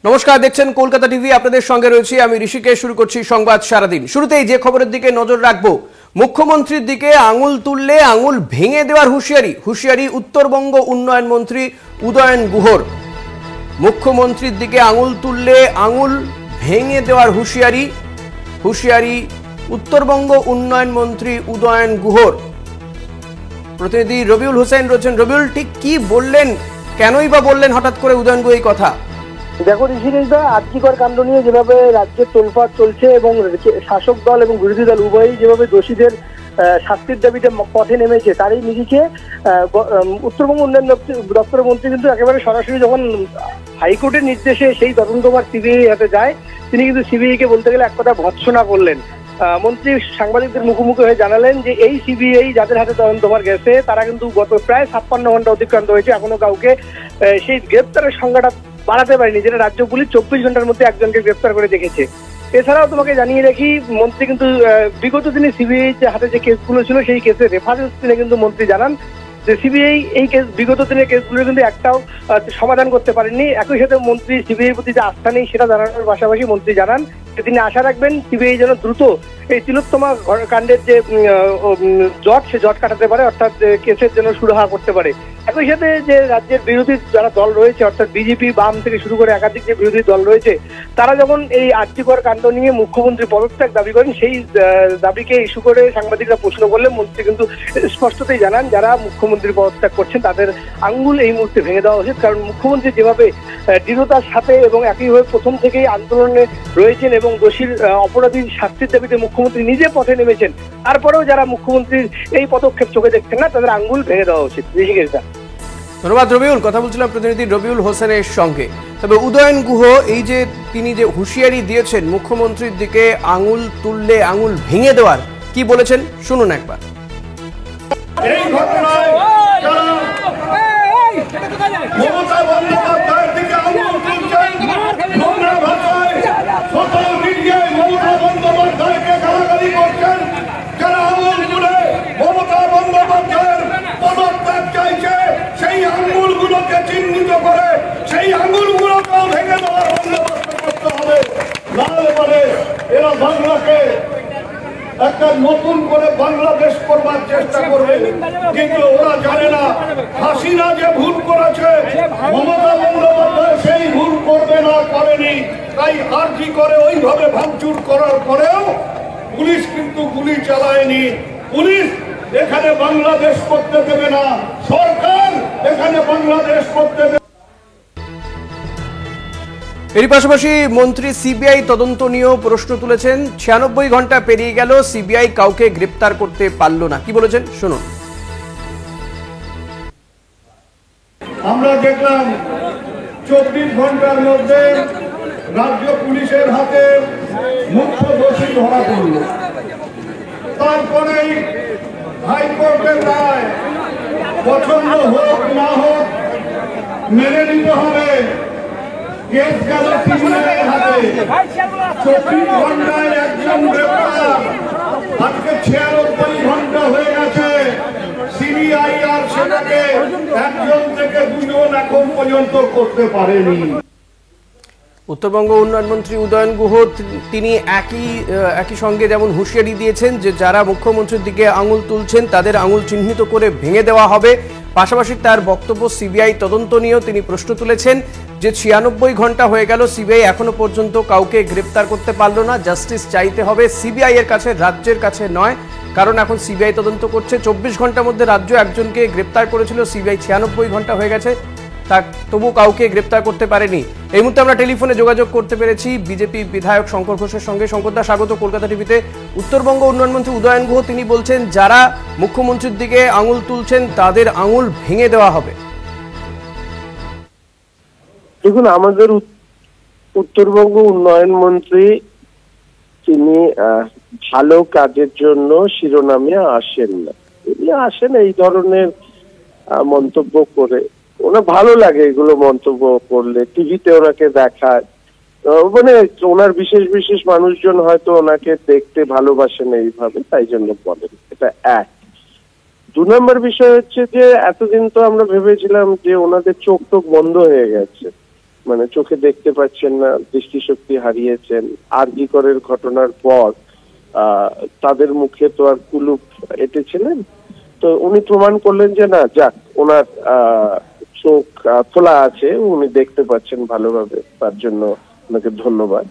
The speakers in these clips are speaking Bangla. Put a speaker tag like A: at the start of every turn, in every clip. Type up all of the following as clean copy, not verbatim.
A: নমস্কার, দেখছেন কলকাতা টিভি। আপনাদের সঙ্গে রয়েছি আমি ঋষিকেশ। শুরু করছি সংবাদ সারাদিন। শুরুতেই যে খবরের দিকে নজর রাখবো, মুখ্যমন্ত্রীর দিকে আঙুল তুললে আঙুল ভেঙে দেওয়ার হুঁশিয়ারি উত্তরবঙ্গ উন্নয়ন মন্ত্রী উদয়ন গুহর। মুখ্যমন্ত্রীর দিকে আঙুল তুললে আঙুল ভেঙে দেওয়ার হুঁশিয়ারি উত্তরবঙ্গ উন্নয়ন মন্ত্রী উদয়ন গুহর। প্রতিনিধি রবিউল হোসেন রয়েছেন। রবিউল, ঠিক কি বললেন, কেনই বা বললেন হঠাৎ করে উদয়ন গুহ এই কথা?
B: দেখো ঋষিকেশদা, আর্যিকর কাণ্ড নিয়ে যেভাবে রাজ্যের তোলপাড় চলছে এবং শাসক দল এবং বিরোধী দল উভয়ই যেভাবে দোষীদের শাস্তির দাবিতে পথে নেমেছে, তারই নিরিখে উত্তরবঙ্গ উন্নয়ন দপ্তরের মন্ত্রী কিন্তু একেবারে সরাসরি যখন হাইকোর্টের নির্দেশে সেই তদন্তভার সিবিআই হাতে যায়, তিনি কিন্তু সিবিআই কে বলতে গেলে এক কথা ভৎসনা করলেন। মন্ত্রী সাংবাদিকদের মুখোমুখি হয়ে জানালেন যে এই সিবিআই যাদের হাতে তদন্তভার গেছে তারা কিন্তু গত প্রায় 56 ঘন্টা অতিক্রান্ত হয়েছে, এখনো কাউকে সেই গ্রেপ্তারের সংখ্যাটা বাড়াতে পারেনি, যেটা রাজ্য পুলিশ 24 ঘন্টার মধ্যে একজনকে গ্রেপ্তার করে দেখেছে। এছাড়াও তোমাকে জানিয়ে রাখি, মন্ত্রী কিন্তু বিগত দিনে সিবিআই হাতে যে কেসগুলো ছিল সেই কেসের রেফারেন্স দিনে কিন্তু মন্ত্রী জানান যে সিবিআই এই কেস বিগত দিনের কেসগুলো কিন্তু একটাও সমাধান করতে পারেননি। একই সাথে মন্ত্রী সিবিআই প্রতি যে আস্থা নেই সেটা জানানোর পাশাপাশি মন্ত্রী জানান যে তিনি আশা রাখবেন সিবিআই যেন দ্রুত এই তিলোত্তমা কাণ্ডের যে জট, সে জট কাটাতে পারে, অর্থাৎ কেসের জন্য সুরাহা করতে পারে। একই সাথে যে রাজ্যের বিরোধী যারা দল রয়েছে, অর্থাৎ বিজেপি, বাম থেকে শুরু করে একাধিক যে বিরোধী দল রয়েছে, তারা যখন এই আর্যিকর কাণ্ড নিয়ে মুখ্যমন্ত্রী পদত্যাগ দাবি করেন, সেই দাবিকে ইস্যু করে সাংবাদিকরা প্রশ্ন করলে মন্ত্রী কিন্তু স্পষ্টতই জানান যারা মুখ্যমন্ত্রী পদত্যাগ করছেন তাদের আঙ্গুল এই মুহূর্তে ভেঙে দেওয়া উচিত। কারণ মুখ্যমন্ত্রী যেভাবে দৃঢ়তার সাথে এবং একইভাবে প্রথম থেকেই আন্দোলনে রয়েছেন এবং দোষীর অপরাধীর শাস্তির দাবিতে মুখ্যমন্ত্রী নিজে পথে নেমেছেন, তারপরেও যারা মুখ্যমন্ত্রীর এই পদক্ষেপ চোখে দেখছেন না তাদের আঙ্গুল ভেঙে দেওয়া উচিত। ঋষিকেশদা,
A: ধন্যবাদ রবিউল। কথা বলছিলাম প্রতিনিধি রবিউল হোসেনের সঙ্গে। তবে উদয়ন গুহ এই যে তিনি যে হুঁশিয়ারি দিয়েছেন মুখ্যমন্ত্রীর দিকে আঙুল তুললে আঙুল ভেঙে দেওয়ার, কি বলেছেন শুনুন একবার।
C: এই ঘটনায় মমতা বন্দ্যোপাধ্যায়ের দিকে আঙুল তুলছেন, নোংরা ভাষায় সোশ্যাল মিডিয়ায় মমতা বন্দ্যোপাধ্যায়কে গালাগালি করছেন, যারা আঙুল তুলে মমতা বন্দ্যোপাধ্যায়ের পদত্যাগ চাইছে, সেই আঙুলগুলোকে চিহ্নিত করে সেই আঙুলগুলোকেও ভেঙে দেওয়ার বন্দোবস্ত করতে হবে। নাহলে পরে এরা বাংলাকে একটা নতুন করে বাংলাদেশ করবার চেষ্টা করবে, কিন্তু ওরা জানে না হাসিনা যে ভুল করেছে মমতা বন্দ্যোপাধ্যায় সেই ভুল করবে না, করেনি। তাই আরজি করে ওইভাবে ভাঙচুর করার পরেও পুলিশ কিন্তু গুলি চালায়নি। পুলিশ এখানে বাংলাদেশ করতে দেবে না, সরকার এখানে বাংলাদেশ করতে দেবে।
A: এর পাশাপাশি মন্ত্রী সিবিআই তদন্ত নিয়েও প্রশ্ন তুলেছেন। 96 ঘন্টা পেরিয়ে গেল, সিবিআই কাউকে গ্রেপ্তার করতে পারল না, কি বলেছেন শুনুন।
C: আমরা দেখলাম 24 ঘন্টার মধ্যে রাজ্য পুলিশের হাতে মুখ্য দোষী ধরা পড়ল। তারপরেই হাইকোর্টের রায় পছন্দ হোক না হোক মেনে নিতে হবে। কেস গেল সিবিআইয়ের হাতে, 24 ঘন্টায় একজন গ্রেপ্তার, আজকে 96 ঘন্টা হয়ে গেছে। সিবিআই আর সেটাকে একজন থেকে দুজন এখন পর্যন্ত করতে পারেনি।
A: উত্তরবঙ্গ উন্নয়ন মন্ত্রী উদয়ন গুহ তিনি একই সঙ্গে যেমন হুঁশিয়ারি দিয়েছেন যে যারা মুখ্যমন্ত্রীর দিকে আঙুল তুলছেন তাদের আঙুল চিহ্নিত করে ভেঙে দেওয়া হবে। পাশাপাশি তার বক্তব্য সিবিআই তদন্ত নিয়েও তিনি প্রশ্ন তুলেছেন যে 96 ঘন্টা হয়ে গেল, সিবিআই এখনো পর্যন্ত কাউকে গ্রেপ্তার করতে পারলো না। জাস্টিস চাইতে হবে সিবিআই এর কাছে, রাজ্যের কাছে নয়, কারণ এখন সিবিআই তদন্ত করছে। 24 ঘন্টার মধ্যে রাজ্য একজনকে গ্রেপ্তার করেছিল, সিবিআই 96 ঘন্টা হয়ে গেছে, তবু কাউকে গ্রেপ্তার করতে পারেনি। এই মুহূর্তে আমরা টেলিফোনে যোগাযোগ করতে পেরেছি বিজেপি বিধায়ক শঙ্কর ঘোষের সঙ্গে। শঙ্করদা, স্বাগত কলকাতা টিভিতে। উত্তরবঙ্গ উন্নয়ন মন্ত্রী উদয়ন গুহ তিনি বলছেন যারা মুখ্যমন্ত্রীর দিকে আঙুল তুলছেন তাদের আঙুল ভেঙে দেওয়া হবে।
D: দেখুন, আমাদের উত্তরবঙ্গ উন্নয়ন মন্ত্রী তিনি ভালো কাজের জন্য শিরোনামে আসেন না। তিনি আসেন এই ধরনের মন্তব্য করে, ওনার ভালো লাগে এগুলো মন্তব্য করলে, টিভিতে ওনাকে দেখায়, মানে ওনার বিশেষ বিশেষ মানুষজন হয়তো ওনাকে দেখতে ভালোবাসেন এইভাবে, তাই জন্য বলেন। এটা এক। 2 নম্বর বিষয় হচ্ছে যে এতদিন তো আমরা ভেবেছিলাম যে ওনাদের চোখ টোক বন্ধ হয়ে গেছে, মানে চোখে দেখতে পাচ্ছেন না, দৃষ্টিশক্তি হারিয়েছেন। আরজি করের ঘটনার পর তাদের মুখে তো আর কুলুপ এঁটেছিলেন, তো উনি প্রমাণ করলেন যে না, যাক, ওনার চোখ খোলা আছে, উনি দেখতে পাচ্ছেন ভালোভাবে, তার জন্য ওনাকে ধন্যবাদ।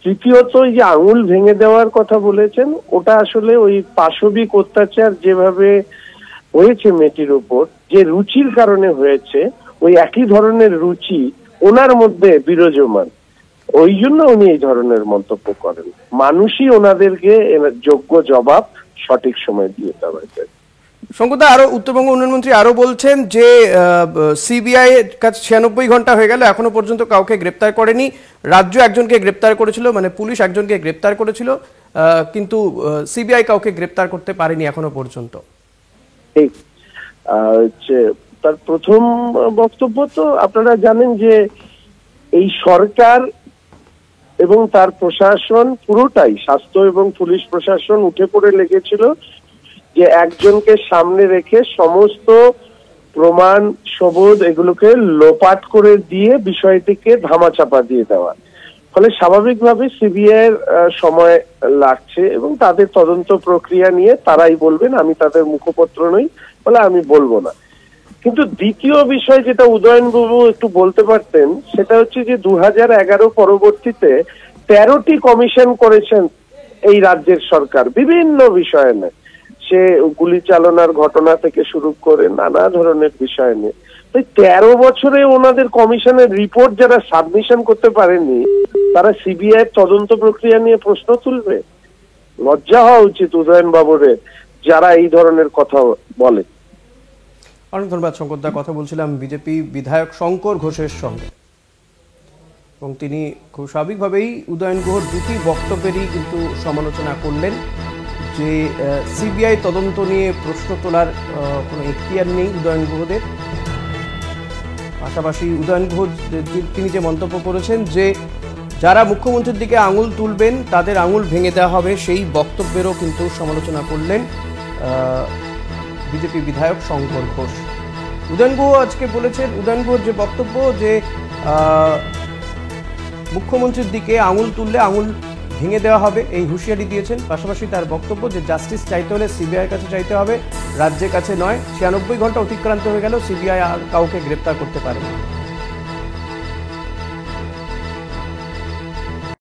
D: তৃতীয়ত, এই যে আঙুল ভেঙে দেওয়ার কথা বলেছেন, ওটা আসলে ওই পাশবিক অত্যাচার যেভাবে হয়েছে মেয়েটির উপর, যে রুচির কারণে হয়েছে, ওই একই ধরনের রুচি ওনার মধ্যে বিরাজমান, ওই জন্য উনি এই ধরনের মন্তব্য করেন। মানুষই ওনাদেরকে যোগ্য জবাব সঠিক সময় দিয়ে দেওয়া।
A: শঙ্কুদা, আরো উত্তরবঙ্গ উন্নয়ন মন্ত্রী আরো বলছেন যে সিবিআই এর কাছে 96 ঘন্টা হয়ে গেল, এখনো পর্যন্ত কাউকে গ্রেপ্তার করেনি। রাজ্য একজনকে গ্রেপ্তার করেছিল, মানে পুলিশ একজনকে গ্রেপ্তার করেছিল, কিন্তু সিবিআই কাউকে গ্রেপ্তার করতে পারেনি এখনো পর্যন্ত।
D: ঠিক তার প্রথম বক্তব্য তো আপনারা জানেন যে এই সরকার এবং তার প্রশাসন পুরোটাই, স্বাস্থ্য এবং পুলিশ প্রশাসন উঠে পড়ে লেগেছিল যে একজনকে সামনে রেখে সমস্ত প্রমাণ সবুজ এগুলোকে লোপাট করে দিয়ে বিষয়টিকে ধামাচাপা দিয়ে দেওয়া। ফলে স্বাভাবিকভাবে সিবিআই এর সময় লাগছে এবং তাদের তদন্ত প্রক্রিয়া নিয়ে তারাই বলবেন, আমি তাদের মুখপত্র নই, বলে আমি বলবো না। কিন্তু দ্বিতীয় বিষয় যেটা উদয়নবাবু একটু বলতে পারতেন, সেটা হচ্ছে যে 2011 পরবর্তীতে 13টি কমিশন করেছেন এই রাজ্যের সরকার বিভিন্ন বিষয় নিয়ে, সে গুলি চালনার ঘটনা থেকে শুরু করে নানা ধরনের বিষয় নিয়ে। 13 বছরে ওনাদের কমিশনের রিপোর্ট যারা সাবমিশন করতে পারেনি, তারা সিবিআই তদন্ত প্রক্রিয়া নিয়ে প্রশ্ন তুলবে? লজ্জা হওয়া উচিত উদয়ন বাবুরে, যারা এই ধরনের কথা বলে।
A: অনেক ধন্যবাদ শঙ্করদা। কথা বলছিলাম বিজেপি বিধায়ক শঙ্কর ঘোষের সঙ্গে, এবং তিনি খুব স্বাভাবিকভাবেই উদয়ন গুহর দুটি বক্তব্যেরই কিন্তু সমালোচনা করলেন যে সিবিআই তদন্ত নিয়ে প্রশ্ন তোলার কোনো এখতিয়ার নেই উদয়ন গুহদের। পাশাপাশি উদয়ন গুহ তিনি যে মন্তব্য করেছেন যে যারা মুখ্যমন্ত্রীর দিকে আঙুল তুলবেন তাদের আঙুল ভেঙে দেওয়া হবে, সেই বক্তব্যেরও কিন্তু সমালোচনা করলেন বিজেপি বিধায়ক শঙ্কর ঘোষ। উদয়ন গুহ আজকে বলেছেন, উদয়ন গুহর যে বক্তব্য যে মুখ্যমন্ত্রীর দিকে আঙুল তুললে আঙুল ভেঙে দেওয়া হবে, এই হুঁশিয়ারি দিয়েছেন। পাশাপাশি তার বক্তব্য যে জাস্টিস চাইতে হলে সিবিআইয়ের কাছে চাইতে হবে, রাজ্যের কাছে নয়। 96 ঘন্টা অতিক্রান্ত হয়ে গেল, সিবিআই আর কাউকে গ্রেপ্তার করতে পারেনি।